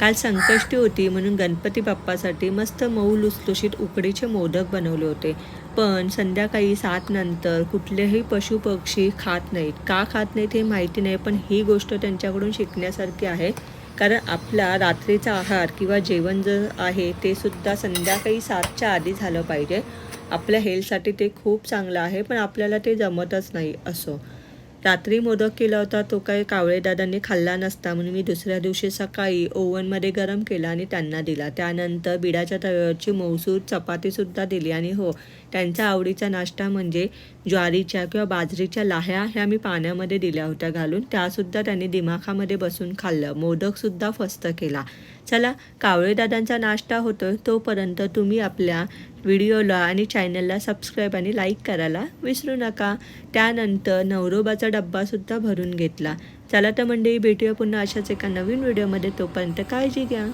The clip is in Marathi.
काल संकष्टी होती म्हणून गणपती बाप्पासाठी मस्त मऊ लुसलुशीत उकडीचे मोदक बनवले होते. पण संध्याकाळी 7 नंतर कुठलेही पशुपक्षी खात नाहीत. का खात नाहीत हे माहिती नाही, पण ही गोष्ट त्यांच्याकडून शिकण्यासारखी आहे. कारण आपला रात्रीचा आहार किंवा जेवण जर आहे ते सुद्धा संध्याकाळी 7च्या आधी झालं पाहिजे. आपल्या हेल्थसाठी ते खूप चांगलं आहे, पण आपल्याला ते जमतच नाही असं. रात्री मोदक केला होता, तो काही कावळेदादांनी खाल्ला नसता म्हणून मी दुसऱ्या दिवशी सकाळी ओव्हनमध्ये गरम केला आणि त्यांना दिला. त्यानंतर बिडाच्या तव्यावरची मऊसूर चपातीसुद्धा दिली आणि हो, त्यांचा आवडीचा नाश्ता म्हणजे ज्वारीच्या किंवा बाजरीच्या लाह्या ह्या मी पाण्यामध्ये दिल्या होत्या घालून. त्यासुद्धा त्यांनी दिमाखामध्ये बसून खाल्लं. मोदकसुद्धा फस्त केला. चला, कावळेदादांचा नाश्ता होतो तोपर्यंत तुम्ही आपल्या व्हिडिओला आणि चॅनलला सबस्क्राईब आणि लाईक करायला विसरू नका. त्यानंतर नवरोबाचा डब्बासुद्धा भरून घेतला. चला तर मंडळी, भेटूया पुन्हा अशाच एका नवीन व्हिडिओमध्ये. तोपर्यंत काळजी घ्या.